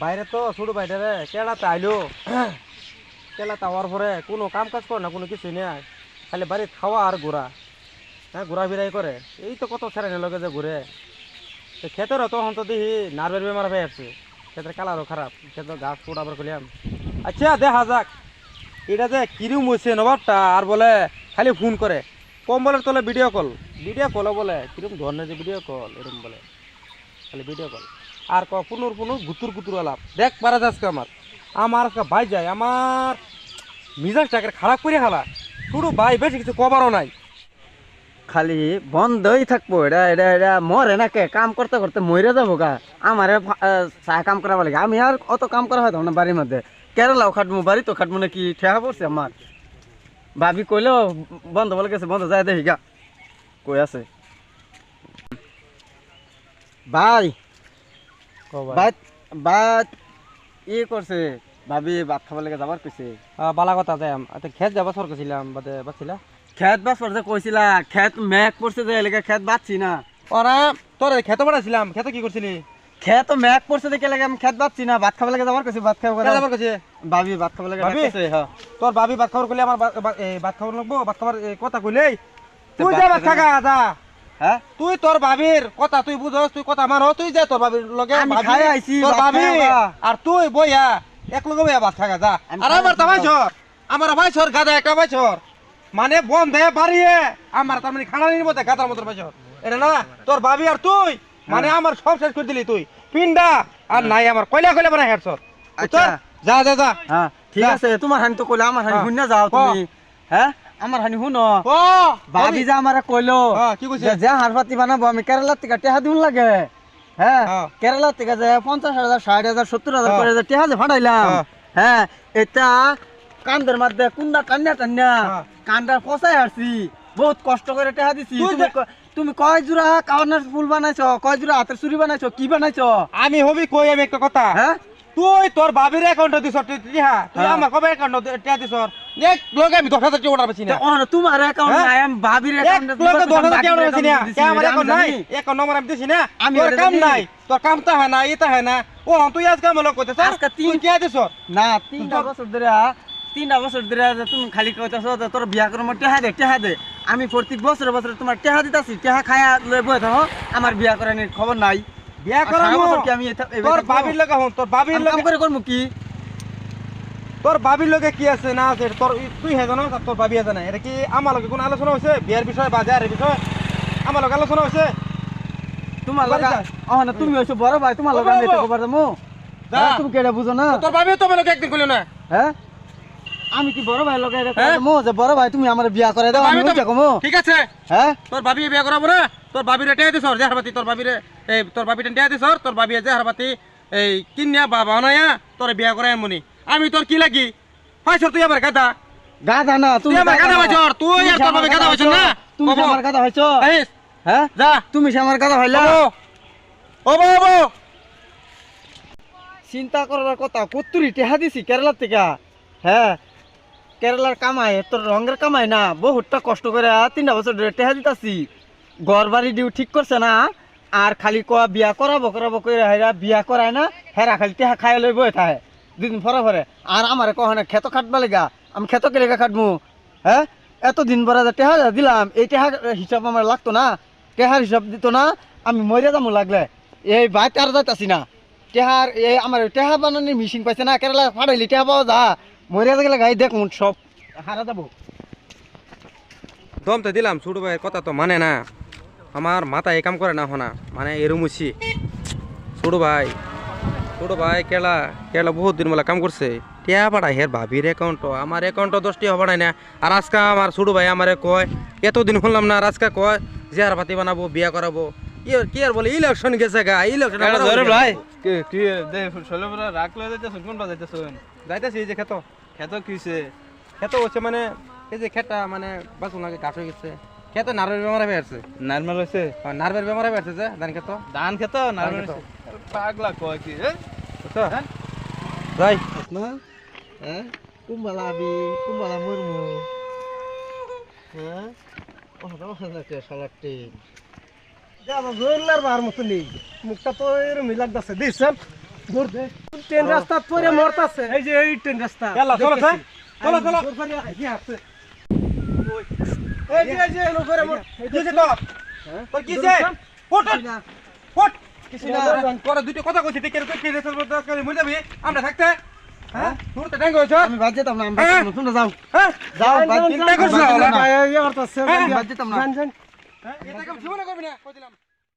বাইরে তো ছোট বাইরে রে কেলাতে আইলো কেলাতে আওয়ার পরে কোনো কাম কাজ করে না, কোনো কিছুই নেই, খালি বাড়িতে খাওয়া আর ঘোরা। হ্যাঁ, ঘোরা ফিরাই করে। এই তো কত ছেড়ে লগে যে ঘুরে ক্ষেতের তখন তো দেখি নার্ভের বেমার হয়ে আসছে, ক্ষেতের কালারও খারাপ, ক্ষেতের গাছ ফুট আবার করলাম। আচ্ছা দেখা যাক এটা যে কিরম হয়েছে নবাবটা। আর বলে খালি ফোন করে, কম্বলের তলে ভিডিও কল বলে কিরম ধরনের যে ভিডিও কল এরকম বলে, খালি ভিডিও কল। আর পুনুর গুতুর গুতুর আলাপ দেখ পারা যাচ্ছে। আমার আজকে ভাই যায়, আমার মিজাজটাকে খারাপ করে খালা। শুধু ভাই বেশি কিছু কবারও নাই, খালি বন্ধই থাকবো। এটা এটা এটা মরে নাকে কাম করতে করতে মরে যাবো গা। আমার চা কাম করা লাগে, আমি আর অত কাম করা হয় না বাড়ির মধ্যে। কেরালাও খাটবো, বাড়ি তো খাটবো নাকি ঠেহা পড়ছে আমার। ভাবি কইলেও বন্ধ বলে গেছে, বন্ধ যায় দেখি গা কই আছে। ভাই ভাই ভাই ই করছে, ভাবি ভাত খাবার লেগে যাবার কইছে। বালা কথা যায় খেত যাবা সর গেছিলাম বাদে বাচ্ছিলা খেত বাস পড়ছে কইছিলা, খেত মেঘ পড়ছে যে এলাকা খেত বাচ্ছি না। ওরা তোর খেতে পাঠাছিলাম, খেতে কি করছিলি? খেত মেঘ পড়ছে দেখে লাগে আমি খেত বাচ্ছি না, ভাত খাবার লেগে যাবার কইছে। ভাত খাবার যাবার কাছে ভাবি ভাত খাবার লেগে ডাকতেছে। হ্যাঁ, তোর ভাবি ভাত খাবার করলে আমার ভাত খাবার লাগবো। ভাত খাবার কথা কইলেই তুই যা ভাত খাগা যা। হ্যাঁ, তুই তোর ভাবির কথা তুই বুঝস, তুই কথা মানো, তুই যা তোর ভাবির লগে খাই আইছি তোর ভাবি আর তুই বইয়া এক লগে বইয়া ভাত খাগা যা। আর আমার তা ভাইছর, আমার ভাইছর গাদা একটা ভাইছর, মানে বন্ধে বাড়িয়ে আমার তার মানে খানা নিব গাদার মতো ভাইছর। এটা না তোর ভাবি আর তুই মানে আমার সব শেষ করে দিলি তুই পিন্ডা। আর নাই আমার কয়লা কয়লা বানাই হেরছর। আচ্ছা যা যা যা। হ্যাঁ ঠিক আছে, তোমার হানি তো কইলা, আমার হানি শুন না যাও তুমি। হ্যাঁ, আমার হানি শুনো। ও ভাবি যা আমারে কইলো কি কইছে? যে হারপাতি বানাবো আমি কেরালা থেকে টেহা দিন লাগে। হ্যাঁ, কেরালা থেকে যে 50,000 60,000 70,000 করে যে টেহা যে ফাটাইলাম। হ্যাঁ, এটা কান্দের মধ্যে কুন্ডা টান্না টান্না কান্ডা ফসাই আসছি, বহুত কষ্ট করে টেহা দিছি। তুমি কয় জোড়া কাওয়ানের ফুল বানাইছো, কয় জোড়া হাতের চুরি বানাইছো, কি বানাইছো? আমি হবি কই আমি একটা কথা। হ্যাঁ, তুই তোর ভাবির অ্যাকাউন্টে দিছ টিহা, তুই আমার কবে অ্যাকাউন্টে টিহা দিছ? এক লগে আমি 10,000 টাকা অর্ডার পাচ্ছি না। তোমার অ্যাকাউন্ট নাই, আমি ভাবির অ্যাকাউন্টে এক লগে 10,000 টাকা অর্ডার পাচ্ছি না। কে আমার অ্যাকাউন্ট নাই, অ্যাকাউন্ট নম্বর আমি দিছি না। তোর কাম নাই, তোর কাম তা হয় না, এটা হয় না। ও তুই আজকে আমার লোক কইতেছ আজকে তুই কে দিছ না? 3টা বছর ধরে তুমি খালি কইতাছো যে তোর বিয়া করে আমার টেহা দে। আমি প্রত্যেক বছরে বছরে তোমার টেহা দিতাছি, টেহা খায়া লই বই থাকো, আমার বিয়া করে নি খবর নাই। বিয়া করার বছর কি আমি তোর ভাবির লগে হন, তোর ভাবির লগে কাম করে করমু কি? তোর ভাবির লগে কি আছে না আছে তোর তুই হে জানো, তোর ভাবি আছে না। এটা কি আমার লগে কোনো আলোচনা হইছে বিয়ার বিষয় বাজারের বিষয়? আমার লগে আলোচনা হইছে? তোমার লাগা না, তুমি হইছো বড় ভাই, তোমার লাগা আমি তো খবর দেমু। তুমি কেডা বুঝো না? তোর ভাবি তো আমার লগে একদিন কইলো না। হ্যাঁ, আমি কি বড় ভাই লগে এটা দেমু যে বড় ভাই তুমি আমার বিয়া করে দাও, আমি ওইটা কমু? ঠিক আছে। হ্যাঁ, তোর ভাবি বিয়া করাবো না, তোর ভাবিরে টেয়া দিছর যে হারবাতি, তোর ভাবিরে এই তোর ভাবিটা টেয়া দিছর, তোর ভাবি যে হারবাতি এই কিনিয়া বাবা বানায়া তোর বিয়া করাই এমনি। আমি তোর কি লাগি পাইছর? তুই আমার গাদা গাধা না, তুমি আমার গাদা পাইছর, তুই আর তোর ভাবি গাদা পাইছর না। তুমি আমার গাধা হইছো। হ্যাঁ, যা তুমি আমার গাধা হইলা। ও বাবা চিন্তা করার কথা, কত্তুরি টেহা দিছি কেরালা থেকে। হ্যাঁ, কেরালার কামাই তোর রঙের কামাই না, বহুতটা কষ্ট করে 3টা বছর ধরে টেহা দিতাছি। ঘর বাড়ি ডিউ ঠিক করছে না, আর খালি কয়া বিয়া করাবো করে হেরা বিয়া করায় না, হেরা খালি টেহা খাই লই বই থাকে 2 দিন পরে। আর আমার কখনো খেত খাটবা লেগা, আমি খেত কে লেগা খাটবো? হ্যাঁ, এতদিন পরে টেহা দিলাম, এই টেহা হিসাব আমার লাগতো না? টেহার হিসাব দিত না, আমি মরে যাবো লাগলে। এই বাইক আর যাইতাছি না। টেহার এই আমার টেহা বানানোর মেশিন পাইছে না, কেরালা ফাটাইলি টেহা পাওয়া যা, মরে গেলে গাই দেখুন সব হারা যাবো। দম তো দিলাম, ছোট ভাইয়ের কথা তো মানে না, আমার মাথা এ কাম করে না হনা, মানে এরুমুছি। ছোট ভাই কেলা বহুত দিন বলে কাম করছে, টিয়া পাড়াই হের ভাবির অ্যাকাউন্ট, আমার অ্যাকাউন্টও 10টি হবাড়াই না। আর আজকে আমার ছোট ভাই আমারে কয়, এতদিন শুনলাম না, আর আজকে কয় যে আর ভাতি বানাবো, বিয়া করাবো। কি আর বলে ইলেকশন গেছে গা, ইলেকশন ভাই কি দে ষোলো বড় রাখলে যাইতেছ কোনটা যাইতেছ? যাইতেছি এই যে খেত কিছে খেত হচ্ছে মানে এই যে খেতটা মানে বাঁচুন আগে ঘাস হয়ে গেছে, খেতে নার্ভের বেমার হয়ে আসছে। নরমাল হইছে? নার্ভের বেমার হয়ে আসছে যে ধান খেত নরমাল হইছে। পাগলা কয় কি বুঝছো? যাই না, হ্যাঁ, কুম্বালা আবি কুম্বালা মুরমু। হ্যাঁ, সালাটি আমার জোরলার বার মতো নেই, মুখটা তো এরম লাগতেছে দিচ্ছেন। ট্রেন রাস্তা পরে মরতাছে এই যে এই ট্রেন রাস্তা চলো চলো চলো চলো চলো এই যে উপরে কিছে তোর কিছে ফট ফট কিছু না তোরা দুটো কথা কইছিস টিকের কই রেসল করে মরে যাবি আমরা থাকতে হ্যাঁ তোর তো ড্যাঙ্গ হইছ আমি বাদ যেতাম না আমি বাদ যেতাম না, তোমরা যাও হ্যাঁ যাও বাদ চিন্তা করছ না বাদ যেতাম না হ্যাঁ বাদ যেতাম না এটা কেউ জীবনে করবি না কই দিলাম